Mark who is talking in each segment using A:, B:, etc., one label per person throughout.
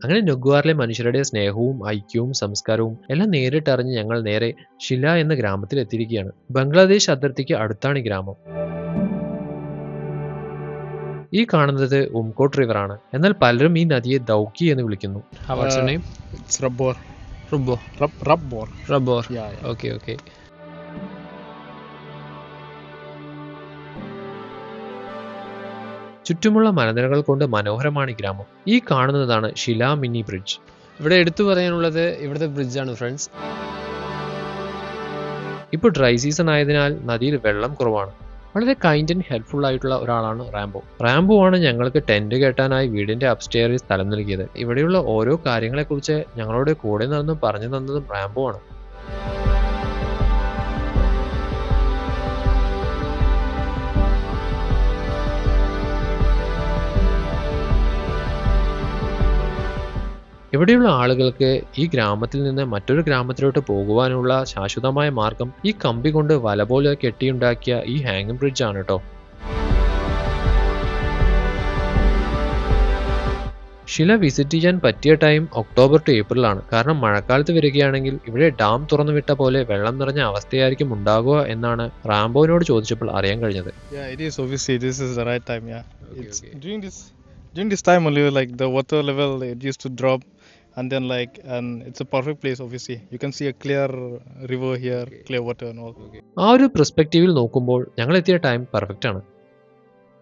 A: അങ്ങനെ നൊഗ്വാറിലെ മനുഷ്യരുടെ സ്നേഹവും ഐക്യവും സംസ്കാരവും എല്ലാം നേരിട്ടറിഞ്ഞ് ഞങ്ങൾ നേരെ ഷില എന്ന ഗ്രാമത്തിൽ എത്തിയിരിക്കുകയാണ്. ബംഗ്ലാദേശ് അതിർത്തിക്ക് അടുത്താണ് ഈ ഗ്രാമം. ഈ കാണുന്നത് ഉംകോട്ട് റിവർ ആണ്. എന്നാൽ പലരും ഈ നദിയെ ദൗക്കി എന്ന് വിളിക്കുന്നു.
B: What's your name?
C: It's Rabbor.
B: Rubbo.
C: Rabbor.
B: Rabor.
C: Yeah.
B: Okay.
A: ചുറ്റുമുള്ള മലനിരകൾ കൊണ്ട് മനോഹരമാണ് ഈ ഗ്രാമം. ഈ കാണുന്നതാണ് ഷില മിനി ബ്രിഡ്ജ്.
B: ഇവിടെ എടുത്തു പറയാനുള്ളത് ഇവിടുത്തെ ബ്രിഡ്ജാണ് ഫ്രണ്ട്സ്.
A: ഇപ്പോൾ ഡ്രൈ സീസൺ ആയതിനാൽ നദിയിൽ വെള്ളം കുറവാണ്. വളരെ കൈൻഡ് ആൻഡ് ഹെൽപ്ഫുൾ ആയിട്ടുള്ള ഒരാളാണ് റാംബോ ആണ് ഞങ്ങൾക്ക് ടെന്റ് കെട്ടാനായി വീടിന്റെ അപ്സ്റ്റെയറിൽ സ്ഥലം നൽകിയത്. ഇവിടെയുള്ള ഓരോ കാര്യങ്ങളെക്കുറിച്ച് ഞങ്ങളോട് കൂടെ നിന്ന് പറഞ്ഞു തന്നതും റാംബോ ആണ്. ഇവിടെയുള്ള ആളുകൾക്ക് ഈ ഗ്രാമത്തിൽ നിന്ന് മറ്റൊരു ഗ്രാമത്തിലോട്ട് പോകുവാനുള്ള ശാശ്വതമായ മാർഗം ഈ കമ്പി കൊണ്ട് വല പോലെ കെട്ടിയുണ്ടാക്കിയ ഈ ഹാങ്ങിങ് ബ്രിഡ്ജ് ആണ് കേട്ടോ. ഷില വിസിറ്റ് ചെയ്യാൻ പറ്റിയ ടൈം ഒക്ടോബർ ടു ഏപ്രിൽ ആണ്. കാരണം മഴക്കാലത്ത് വരികയാണെങ്കിൽ ഇവിടെ ഡാം തുറന്നുവിട്ട പോലെ വെള്ളം നിറഞ്ഞ അവസ്ഥയായിരിക്കും ഉണ്ടാകുക എന്നാണ് റാംബോനോട് ചോദിച്ചപ്പോൾ അറിയാൻ കഴിഞ്ഞത്.
C: Yeah, it is. Obviously, this is the right time. Yeah.
B: Okay.
C: During this time only, like the water level it used to drop, and then and it's a perfect place. Obviously, you can see a clear river here, clear water and all.
A: ആ ഒരു പെർസ്പെക്റ്റീവിൽ നോക്കുമ്പോൾ ഞങ്ങൾ എത്തിയ time perfect ആണ്.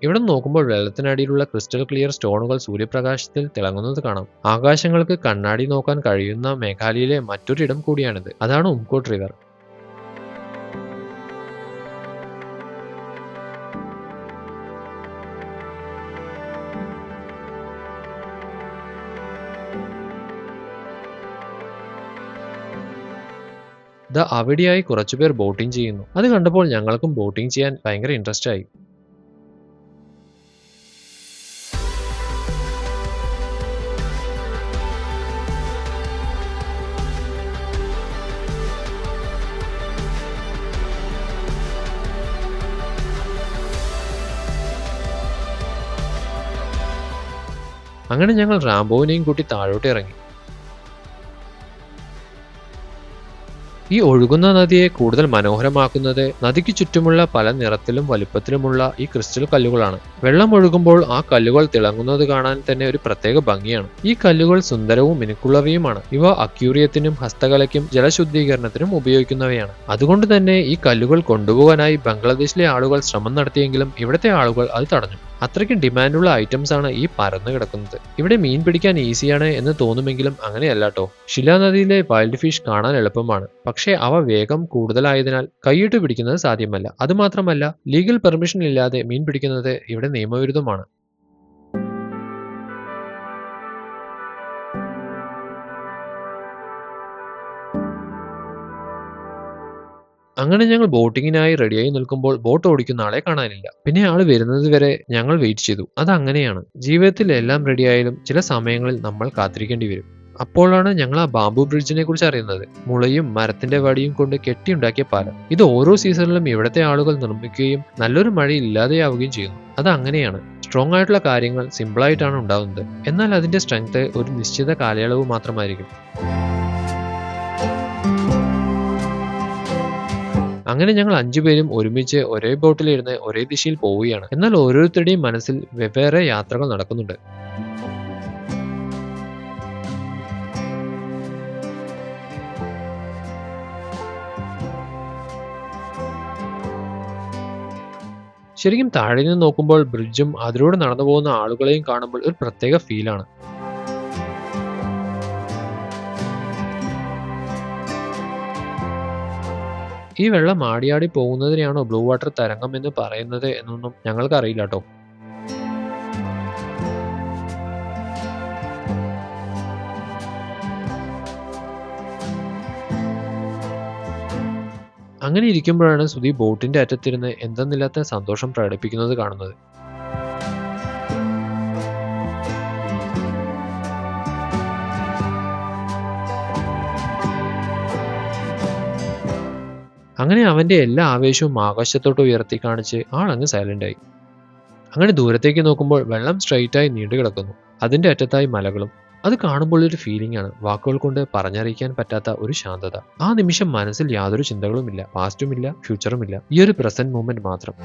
A: ഇവിടെ നോക്കുമ്പോൾ വെള്ളത്തിനടിയിലുള്ള crystal clear സ്റ്റോണുകൾ സൂര്യപ്രകാശത്തിൽ തിളങ്ങുന്നത് കാണാം. ആകാശങ്ങൾക്ക് കണ്ണാടി നോക്കാൻ കഴിയുന്ന മേഘാലയയിലെ മറ്റൊരിടം കൂടിയാണിത്. അതാണ് ഉംകോട്ട് റിവർ. അവിടെയായി കുറച്ചുപേർ ബോട്ടിംഗ് ചെയ്യുന്നു. അത് കണ്ടപ്പോൾ ഞങ്ങൾക്കും ബോട്ടിംഗ് ചെയ്യാൻ ഭയങ്കര ഇൻട്രസ്റ്റ് ആയി. അങ്ങനെ ഞങ്ങൾ റാംബോവിനെയും കൂട്ടി താഴോട്ട് ഇറങ്ങി. ഈ ഒഴുകുന്ന നദിയെ കൂടുതൽ മനോഹരമാക്കുന്നത് നദിക്ക് ചുറ്റുമുള്ള പല നിറത്തിലും വലുപ്പത്തിലുമുള്ള ഈ ക്രിസ്റ്റൽ കല്ലുകളാണ്. വെള്ളം ഒഴുകുമ്പോൾ ആ കല്ലുകൾ തിളങ്ങുന്നത് കാണാൻ തന്നെ ഒരു പ്രത്യേക ഭംഗിയാണ്. ഈ കല്ലുകൾ സുന്ദരവും മിനുക്കുള്ളവയുമാണ്. ഇവ അക്യൂറിയത്തിനും ഹസ്തകലയ്ക്കും ജലശുദ്ധീകരണത്തിനും ഉപയോഗിക്കുന്നവയാണ്. അതുകൊണ്ട് തന്നെ ഈ കല്ലുകൾ കൊണ്ടുപോകാനായി ബംഗ്ലാദേശിലെ ആളുകൾ ശ്രമം നടത്തിയെങ്കിലും ഇവിടുത്തെ ആളുകൾ അത് തടഞ്ഞു. അത്രയ്ക്കും ഡിമാൻഡുള്ള ഐറ്റംസ് ആണ് ഈ പരന്നു കിടക്കുന്നത്. ഇവിടെ മീൻ പിടിക്കാൻ ഈസിയാണ് എന്ന് തോന്നുമെങ്കിലും അങ്ങനെയല്ല കേട്ടോ. ഷില നദിയിലെ വൈൽഡ് ഫിഷ് കാണാൻ എളുപ്പമാണ്. പക്ഷേ അവ വേഗം കൂടുതലായതിനാൽ കൈയിട്ട് പിടിക്കുന്നത് സാധ്യമല്ല. അതുമാത്രമല്ല, ലീഗൽ പെർമിഷൻ ഇല്ലാതെ മീൻ പിടിക്കുന്നത് ഇവിടെ നിയമവിരുദ്ധമാണ്. അങ്ങനെ ഞങ്ങൾ ബോട്ടിങ്ങിനായി റെഡിയായി നിൽക്കുമ്പോൾ ബോട്ട് ഓടിക്കുന്ന ആളെ കാണാനില്ല. പിന്നെ ആള് വരുന്നത് വരെ ഞങ്ങൾ വെയിറ്റ് ചെയ്തു. അതങ്ങനെയാണ്. ജീവിതത്തിൽ എല്ലാം റെഡിയായാലും ചില സമയങ്ങളിൽ നമ്മൾ കാത്തിരിക്കേണ്ടി വരും. അപ്പോഴാണ് ഞങ്ങൾ ആ ബാംബു ബ്രിഡ്ജിനെ കുറിച്ച് അറിയുന്നത്. മുളയും മരത്തിന്റെ വടിയും കൊണ്ട് കെട്ടിയുണ്ടാക്കിയ പാലം. ഇത് ഓരോ സീസണിലും ഇവിടുത്തെ ആളുകൾ നിർമ്മിക്കുകയും നല്ലൊരു മഴ ഇല്ലാതെയാവുകയും ചെയ്യുന്നു. അത് അങ്ങനെയാണ്. സ്ട്രോങ് ആയിട്ടുള്ള കാര്യങ്ങൾ സിമ്പിളായിട്ടാണ് ഉണ്ടാകുന്നത്. എന്നാൽ അതിന്റെ സ്ട്രെങ്ത് ഒരു നിശ്ചിത കാലയളവ് മാത്രമായിരിക്കും. അങ്ങനെ ഞങ്ങൾ 5 പേരും ഒരുമിച്ച് ഒരേ ബോട്ടിലിരുന്ന് ഒരേ ദിശയിൽ പോവുകയാണ്. എന്നാൽ ഓരോരുത്തരുടെയും മനസ്സിൽ വെവ്വേറെ യാത്രകൾ നടക്കുന്നുണ്ട്. ശരിക്കും താഴെ നിന്ന് നോക്കുമ്പോൾ ബ്രിഡ്ജും അതിലൂടെ നടന്നു പോകുന്ന ആളുകളെയും കാണുമ്പോൾ ഒരു പ്രത്യേക ഫീലാണ്. ഈ വെള്ളം ആടിയാടി പോകുന്നതിനെയാണോ ബ്ലൂ വാട്ടർ തരംഗം എന്ന് പറയുന്നത് എന്നൊന്നും ഞങ്ങൾക്ക് അറിയില്ല കേട്ടോ. അങ്ങനെ ഇരിക്കുമ്പോഴാണ് സുധി ബോട്ടിന്റെ അറ്റത്തിരുന്ന് എന്തെന്നില്ലാത്ത സന്തോഷം പ്രകടിപ്പിക്കുന്നത് കാണുന്നത്. അങ്ങനെ അവന്റെ എല്ലാ ആവേശവും ആകാശത്തോട്ട് ഉയർത്തി കാണിച്ച് ആളങ്ങ് സൈലന്റ് ആയി. അങ്ങനെ ദൂരത്തേക്ക് നോക്കുമ്പോൾ വെള്ളം സ്ട്രെയിറ്റ് ആയി നീണ്ടു കിടക്കുന്നു. അതിന്റെ അറ്റത്തായി മലകളും. അത് കാണുമ്പോൾ ഒരു ഫീലിംഗ് ആണ്, വാക്കുകൾ കൊണ്ട് പറഞ്ഞറിയിക്കാൻ പറ്റാത്ത ഒരു ശാന്തത. ആ നിമിഷം മനസ്സിൽ യാതൊരു ചിന്തകളുമില്ല, പാസ്റ്റുമില്ല, ഫ്യൂച്ചറുമില്ല, ഈ ഒരു പ്രസന്റ് മൂമെന്റ് മാത്രം.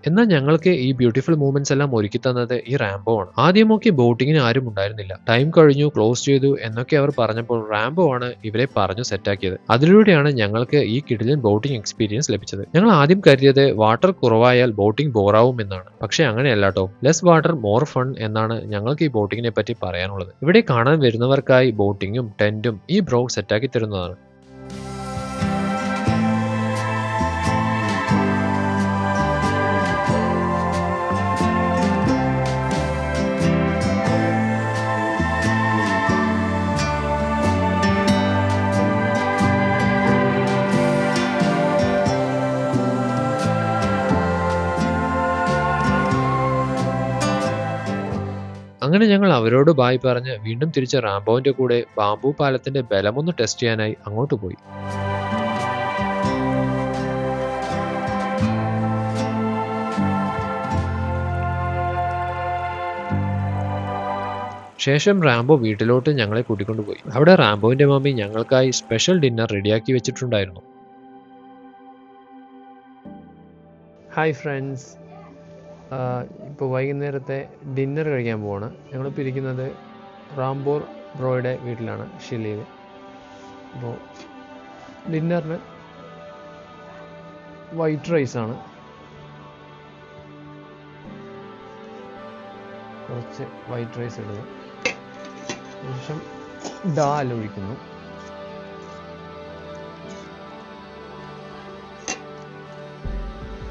A: എന്നാൽ ഞങ്ങൾക്ക് ഈ ബ്യൂട്ടിഫുൾ മൂമെന്റ്സ് എല്ലാം ഒരുക്കി തന്നത് ഈ റാംബോ ആണ്. ആദ്യമൊക്കെ ബോട്ടിങ്ങിന് ആരും ഉണ്ടായിരുന്നില്ല. ടൈം കഴിഞ്ഞു, ക്ലോസ് ചെയ്തു എന്നൊക്കെ അവർ പറഞ്ഞപ്പോൾ റാംബോ ആണ് ഇവരെ പറഞ്ഞു സെറ്റാക്കിയത്. അതിലൂടെയാണ് ഞങ്ങൾക്ക് ഈ കിടിലൻ ബോട്ടിംഗ് എക്സ്പീരിയൻസ് ലഭിച്ചത്. ഞങ്ങൾ ആദ്യം കരുതിയത് വാട്ടർ കുറവായാൽ ബോട്ടിംഗ് ബോറാവും എന്നാണ്. പക്ഷെ അങ്ങനെയല്ല കേട്ടോ. ലെസ് വാട്ടർ മോർ ഫൺ എന്നാണ് ഞങ്ങൾക്ക് ഈ ബോട്ടിങ്ങിനെ പറ്റി പറയാനുള്ളത്. ഇവിടെ കാണാൻ വരുന്നവർക്കായി ബോട്ടിങ്ങും ടെന്റും ഈ ബ്രോ സെറ്റാക്കി തരുന്നതാണ്. അങ്ങനെ ഞങ്ങൾ അവരോട് ബായ് പറഞ്ഞ് വീണ്ടും തിരിച്ച് റാംബോവിന്റെ കൂടെ ബാംബു പാലത്തിന്റെ ബലമൊന്ന് ടെസ്റ്റ് ചെയ്യാനായി അങ്ങോട്ട് പോയി. ശേഷം റാംബോ വീട്ടിലോട്ട് ഞങ്ങളെ കൂട്ടിക്കൊണ്ടുപോയി. അവിടെ റാംബോവിന്റെ മമ്മി ഞങ്ങൾക്കായി സ്പെഷ്യൽ ഡിന്നർ റെഡിയാക്കി വെച്ചിട്ടുണ്ടായിരുന്നു.
B: ഹായ് ഫ്രണ്ട്സ്, ഇപ്പോൾ വൈകുന്നേരത്തെ ഡിന്നർ കഴിക്കാൻ പോവാണ്. ഞങ്ങളിപ്പോൾ ഇരിക്കുന്നത് റാംബോർ ബ്രോയുടെ വീട്ടിലാണ്, ഷില്ലിയിൽ. അപ്പോൾ ഡിന്നറിന് വൈറ്റ് റൈസാണ്, കുറച്ച് വൈറ്റ് റൈസ് ഇടുന്നു, ശേഷം ഡാൽ ഒഴിക്കുന്നു,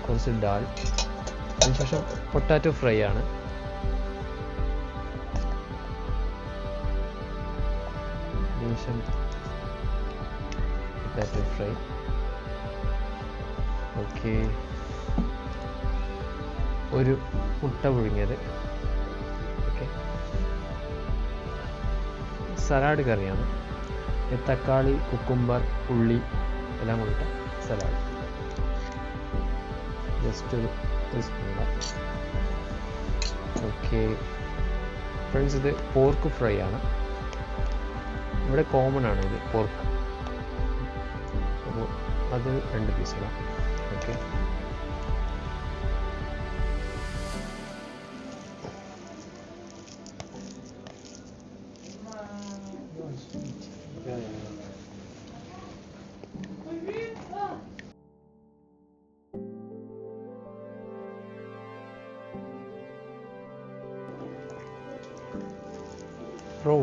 B: കുറച്ച് ഡാൽ, അതിനുശേഷം പൊട്ടാറ്റോ ഫ്രൈ ആണ്, ശേഷം പൊട്ടാറ്റോ ഫ്രൈ, ഓക്കെ, ഒരു മുട്ട പുഴുങ്ങിയത്, ഓക്കെ, സലാഡ് കറിയാണ്, തക്കാളി, കുക്കുംബർ, ഉള്ളി എല്ലാം കൊണ്ടിട്ട സലാഡ്, ജസ്റ്റ് ഒരു ഓക്കെ ഫ്രണ്ട്സ്. ഇത് പോർക്ക് ഫ്രൈ ആണ്, ഇവിടെ കോമൺ ആണ് ഇത് പോർക്ക്, അപ്പോൾ അത് 2 പീസ് ഇടാം, okay. Bro,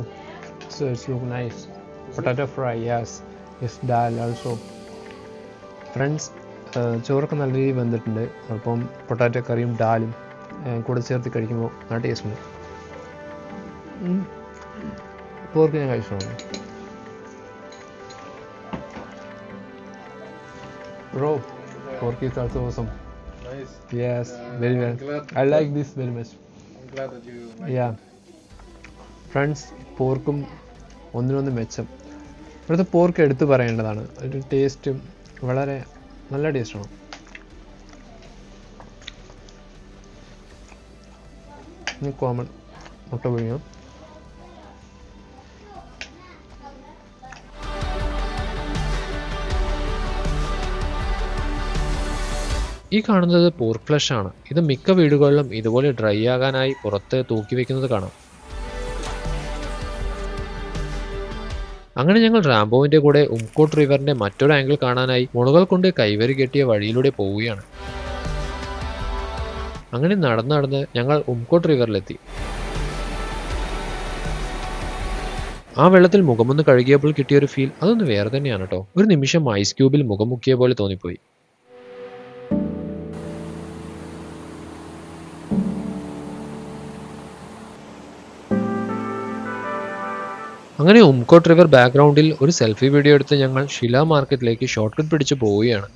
B: so it's look nice. Potato fry, yes. Yes, dal also. Friends, ചോറൊക്കെ നല്ല രീതിയിൽ വെന്തിട്ടുണ്ട്. അപ്പം പൊട്ടാറ്റോ കറിയും ഡാലും കൂടെ ചേർത്ത് കഴിക്കുമ്പോൾ നല്ല ടേസ്റ്റ് ഉണ്ട്. പോർക്ക് ഞാൻ കഴിച്ചിട്ടുണ്ട്. Bro, pork is also awesome.
C: Nice.
B: Yes, very well. I like this very much.
C: I'm glad that you like
B: Yeah. Friends, പോർക്കും ഒന്നിനൊന്ന് മെച്ചം. ഇവിടുത്തെ പോർക്ക് എടുത്തു പറയേണ്ടതാണ്. ഒരു ടേസ്റ്റും വളരെ നല്ല ടേസ്റ്റാണ്. ഇനി കോമൺ മുട്ട പുഴുങ്ങാം.
A: ഈ കാണുന്നത് പോർക്ക് ഫ്ലഷ് ആണ്. ഇത് മിക്ക വീടുകളിലും ഇതുപോലെ ഡ്രൈ ആകാനായി പുറത്ത് തൂക്കി വെക്കുന്നത് കാണാം. അങ്ങനെ ഞങ്ങൾ റാംബോവിന്റെ കൂടെ ഉംകോട്ട് റിവറിന്റെ മറ്റൊരു ആംഗിൾ കാണാനായി മുളകൾ കൊണ്ട് കൈവരി കെട്ടിയ വഴിയിലൂടെ പോവുകയാണ്. അങ്ങനെ നടന്ന് ഞങ്ങൾ ഉംകോട്ട് റിവറിലെത്തി. ആ വെള്ളത്തിൽ മുഖമൊന്ന് കഴുകിയപ്പോൾ കിട്ടിയൊരു ഫീൽ അതൊന്ന് വേറെ തന്നെയാണ് കേട്ടോ. ഒരു നിമിഷം ഐസ് ക്യൂബിൽ മുഖം മുക്കിയ പോലെ തോന്നിപ്പോയി. അങ്ങനെ ഉംകോട്ട് റിവർ ബാക്ക്ഗ്രൗണ്ടിൽ ഒരു സെൽഫി വീഡിയോ എടുത്ത് ഞങ്ങൾ ഷില മാർക്കറ്റിലേക്ക് ഷോർട്ട് കട്ട് പിടിച്ച് പോവുകയാണ്.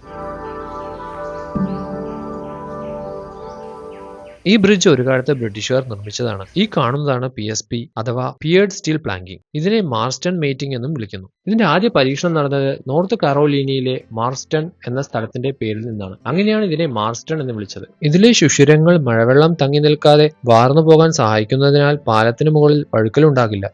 A: ഈ ബ്രിഡ്ജ് ഒരു കാലത്ത് ബ്രിട്ടീഷുകാർ നിർമ്മിച്ചതാണ്. ഈ കാണുന്നതാണ് PSP അഥവാ പിയേർഡ് സ്റ്റീൽ പ്ലാങ്കിംഗ്. ഇതിനെ മാർസ്റ്റൺ മേറ്റിംഗ് എന്നും വിളിക്കുന്നു. ഇതിന്റെ ആദ്യ പരീക്ഷണം നടന്നത് നോർത്ത് കരോലീനയിലെ മാർസ്റ്റൺ എന്ന സ്ഥലത്തിന്റെ പേരിൽ നിന്നാണ്. അങ്ങനെയാണ് ഇതിനെ മാർസ്റ്റൺ എന്ന് വിളിച്ചത്. ഇതിലെ സുഷിരങ്ങൾ മഴവെള്ളം തങ്ങി നിൽക്കാതെ വാർന്നു പോകാൻ സഹായിക്കുന്നതിനാൽ പാലത്തിന് മുകളിൽ വഴുക്കലുണ്ടാകില്ല.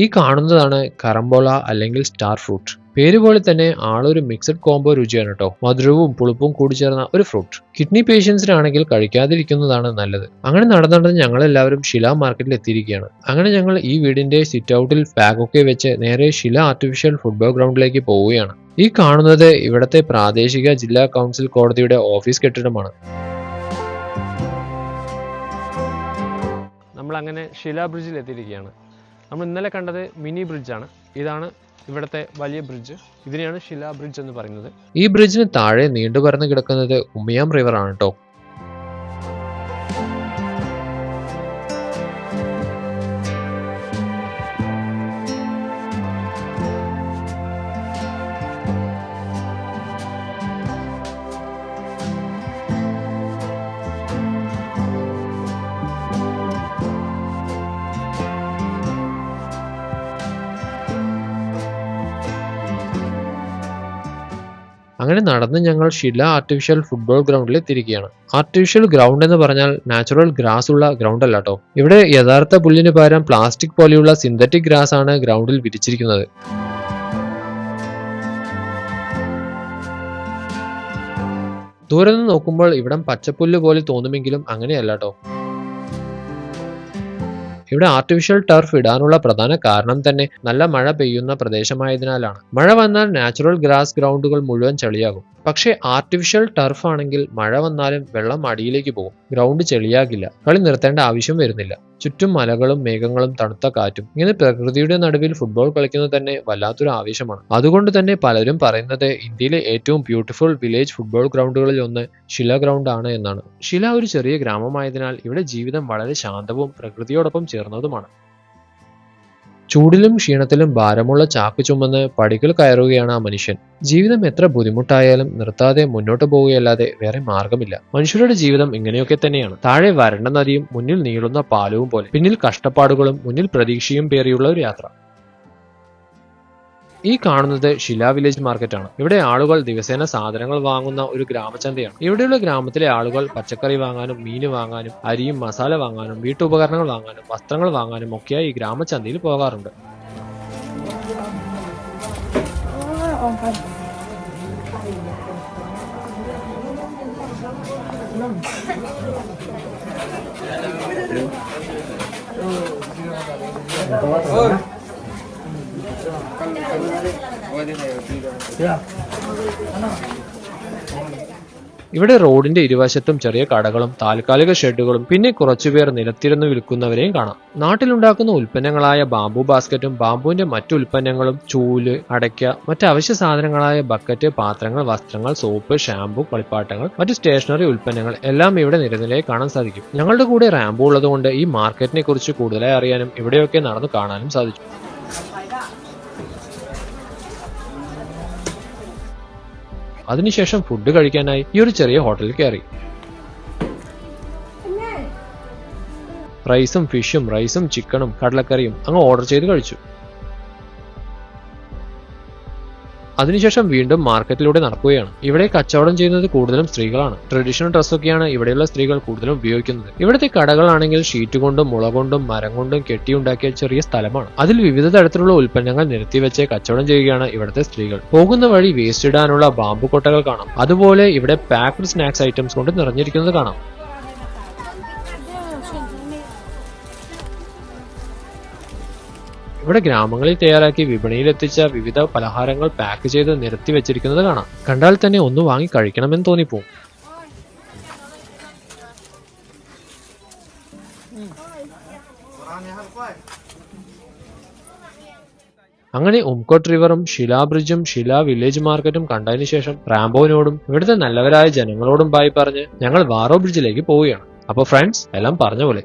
A: ഈ കാണുന്നതാണ് കറംബോള അല്ലെങ്കിൽ സ്റ്റാർ ഫ്രൂട്ട്. പേര് പോലെ തന്നെ ആളൊരു മിക്സഡ് കോംബോ രുചിയാണ് കേട്ടോ. മധുരവും പുളിപ്പും കൂടി ചേർന്ന ഒരു ഫ്രൂട്ട്. കിഡ്നി പേഷ്യൻസിനാണെങ്കിൽ കഴിക്കാതിരിക്കുന്നതാണ് നല്ലത്. അങ്ങനെ നടന്നിട്ട് ഞങ്ങളെല്ലാവരും ഷില മാർക്കറ്റിൽ എത്തിയിരിക്കുകയാണ്. അങ്ങനെ ഞങ്ങൾ ഈ വീടിന്റെ സിറ്റ് ഔട്ടിൽ ബാഗൊക്കെ വെച്ച് നേരെ ഷില ആർട്ടിഫിഷ്യൽ ഫുട്ബോൾ ഗ്രൗണ്ടിലേക്ക് പോവുകയാണ്. ഈ കാണുന്നത് ഇവിടത്തെ പ്രാദേശിക ജില്ലാ കൗൺസിൽ കോടതിയുടെ ഓഫീസ് കെട്ടിടമാണ്. നമ്മൾ അങ്ങനെ ഷില ബ്രിഡ്ജിൽ എത്തിയിരിക്കുകയാണ്. നമ്മൾ ഇന്നലെ കണ്ടത് മിനി ബ്രിഡ്ജാണ്. ഇതാണ് ഇവിടുത്തെ വലിയ ബ്രിഡ്ജ്. ഇതിനെയാണ് ഷില ബ്രിഡ്ജ് എന്ന് പറയുന്നത്. ഈ ബ്രിഡ്ജിന് താഴെ നീണ്ടുപരന്ന് കിടക്കുന്നത് ഉമിയാം റിവർ ആണ് കേട്ടോ. അങ്ങനെ നടന്ന് ഞങ്ങൾ ഷില ആർട്ടിഫിഷ്യൽ ഫുട്ബോൾ ഗ്രൗണ്ടിൽ എത്തിയിരിക്കുകയാണ്. ആർട്ടിഫിഷ്യൽ ഗ്രൗണ്ട് എന്ന് പറഞ്ഞാൽ നാച്ചുറൽ ഗ്രാസ് ഉള്ള ഗ്രൗണ്ട് അല്ല കേട്ടോ. ഇവിടെ യഥാർത്ഥ പുല്ലിന് പകരം പ്ലാസ്റ്റിക് പോലെയുള്ള സിന്തറ്റിക് ഗ്രാസ് ആണ് ഗ്രൗണ്ടിൽ വിരിച്ചിരിക്കുന്നത്. ദൂരെ നിന്ന് നോക്കുമ്പോൾ ഇവിടം പച്ചപ്പുല്ല് പോലെ തോന്നുമെങ്കിലും അങ്ങനെയല്ല കേട്ടോ. ഇവിടെ ആർട്ടിഫിഷ്യൽ ടർഫ് ഇടാനുള്ള പ്രധാന കാരണം തന്നെ നല്ല മഴ പെയ്യുന്ന പ്രദേശമായതിനാലാണ്. മഴ വന്നാൽ നാച്ചുറൽ ഗ്രാസ് ഗ്രൗണ്ടുകൾ മുഴുവൻ ചെളിയാകും. പക്ഷേ ആർട്ടിഫിഷ്യൽ ടർഫ് ആണെങ്കിൽ മഴ വന്നാലും വെള്ളം അടിയിലേക്ക് പോകും. ഗ്രൗണ്ട് ചെളിയാകില്ല. കളി നിർത്തേണ്ട ആവശ്യം വരുന്നില്ല. ചുറ്റും മലകളും മേഘങ്ങളും തണുത്ത കാറ്റും. ഇങ്ങനെ പ്രകൃതിയുടെ നടുവിൽ ഫുട്ബോൾ കളിക്കുന്നത് തന്നെ വല്ലാത്തൊരു ആവേശമാണ്. അതുകൊണ്ട് തന്നെ പലരും പറയുന്നത് ഇന്ത്യയിലെ ഏറ്റവും ബ്യൂട്ടിഫുൾ വില്ലേജ് ഫുട്ബോൾ ഗ്രൗണ്ടുകളിൽ ഒന്ന് ഷില ഗ്രൗണ്ട് ആണ് എന്നാണ്. ഷില ഒരു ചെറിയ ഗ്രാമമായതിനാൽ ഇവിടെ ജീവിതം വളരെ ശാന്തവും പ്രകൃതിയോടൊപ്പം ചേർന്നതുമാണ്. ചൂടിലും ക്ഷീണത്തിലും ഭാരമുള്ള ചാക്ക് ചുമന്ന് പടികൾ കയറുകയാണ് ആ മനുഷ്യൻ. ജീവിതം എത്ര ബുദ്ധിമുട്ടായാലും നിർത്താതെ മുന്നോട്ട് പോവുകയല്ലാതെ വേറെ മാർഗമില്ല. മനുഷ്യരുടെ ജീവിതം ഇങ്ങനെയൊക്കെ തന്നെയാണ്. താഴെ വരണ്ട നദിയും മുന്നിൽ നീളുന്ന പാലവും പോലെ, പിന്നിൽ കഷ്ടപ്പാടുകളും മുന്നിൽ പ്രതീക്ഷയും പേറിയുള്ള ഒരു യാത്ര. ഈ കാണുന്നത് ഷില വില്ലേജ് മാർക്കറ്റ് ആണ്. ഇവിടെ ആളുകൾ ദിവസേന സാധനങ്ങൾ വാങ്ങുന്ന ഒരു ഗ്രാമചന്തയാണ്. ഇവിടെയുള്ള ഗ്രാമത്തിലെ ആളുകൾ പച്ചക്കറി വാങ്ങാനും മീൻ വാങ്ങാനും അരിയും മസാല വാങ്ങാനും വീട്ടുപകരണങ്ങൾ വാങ്ങാനും വസ്ത്രങ്ങൾ വാങ്ങാനും ഒക്കെയായി ഈ ഗ്രാമചന്തയിൽ പോകാറുണ്ട്. ഇവിടെ റോഡിന്റെ ഇരുവശത്തും ചെറിയ കടകളും താൽക്കാലിക ഷെഡുകളും പിന്നെ കുറച്ചുപേർ നിലത്തിരുന്ന് വിൽക്കുന്നവരെയും കാണാം. നാട്ടിലുണ്ടാക്കുന്ന ഉൽപ്പന്നങ്ങളായ ബാംബു ബാസ്ക്കറ്റും ബാംബുവിന്റെ മറ്റു ഉൽപ്പന്നങ്ങളും ചൂല്, അടയ്ക്ക, മറ്റ് അവശ്യ സാധനങ്ങളായ ബക്കറ്റ്, പാത്രങ്ങൾ, വസ്ത്രങ്ങൾ, സോപ്പ്, ഷാമ്പു, കളിപ്പാട്ടങ്ങൾ, മറ്റു സ്റ്റേഷനറി ഉൽപ്പന്നങ്ങൾ എല്ലാം ഇവിടെ നിരനിരയായി കാണാൻ സാധിക്കും. ഞങ്ങളുടെ കൂടെ റാംബോ ഉള്ളതുകൊണ്ട് ഈ മാർക്കറ്റിനെ കുറിച്ച് കൂടുതലായി അറിയാനും ഇവിടെയൊക്കെ നടന്നു കാണാനും സാധിച്ചു. അതിനുശേഷം ഫുഡ് കഴിക്കാനായി ഈ ഒരു ചെറിയ ഹോട്ടലിൽ കയറി. റൈസും ചിക്കനും കടലക്കറിയും അങ്ങ് ഓർഡർ ചെയ്ത് കഴിച്ചു. അതിനുശേഷം വീണ്ടും മാർക്കറ്റിലൂടെ നടക്കുകയാണ്. ഇവിടെ കച്ചവടം ചെയ്യുന്നത് കൂടുതലും സ്ത്രീകളാണ്. ട്രഡീഷണൽ ഡ്രസ്സൊക്കെയാണ് ഇവിടെയുള്ള സ്ത്രീകൾ കൂടുതലും ഉപയോഗിക്കുന്നത്. ഇവിടുത്തെ കടകളാണെങ്കിൽ ഷീറ്റ് കൊണ്ടും മുള കൊണ്ടും മരം കൊണ്ടും കെട്ടിയുണ്ടാക്കിയ ചെറിയ സ്ഥലമാണ്. അതിൽ വിവിധ തരത്തിലുള്ള ഉൽപ്പന്നങ്ങൾ നിരത്തിവെച്ച് കച്ചവടം ചെയ്യുകയാണ് ഇവിടുത്തെ സ്ത്രീകൾ. പോകുന്ന വഴി വേസ്റ്റ് ഇടാനുള്ള ബാമ്പു കൊട്ടകൾ കാണാം. അതുപോലെ ഇവിടെ പാക്ക്ഡ് സ്നാക്സ് ഐറ്റംസ് കൊണ്ട് നിറഞ്ഞിരിക്കുന്നത് കാണാം. ഇവിടെ ഗ്രാമങ്ങളിൽ തയ്യാറാക്കി വിപണിയിൽ എത്തിച്ച വിവിധ പലഹാരങ്ങൾ പാക്ക് ചെയ്ത് നിരത്തി വെച്ചിരിക്കുന്നത് കാണാം. കണ്ടാൽ തന്നെ ഒന്ന് വാങ്ങി കഴിക്കണമെന്ന് തോന്നിപ്പോവും. അങ്ങനെ ഉംകോട്ട് റിവറും ഷില ബ്രിഡ്ജും ഷില വില്ലേജ് മാർക്കറ്റും കണ്ടതിന് ശേഷം റാംബോവിനോടും ഇവിടുത്തെ നല്ലവരായ ജനങ്ങളോടും ബായ് പറഞ്ഞ് ഞങ്ങൾ വാറോ ബ്രിഡ്ജിലേക്ക് പോവുകയാണ്. അപ്പോൾ ഫ്രണ്ട്സ്, എല്ലാം പറഞ്ഞ പോലെ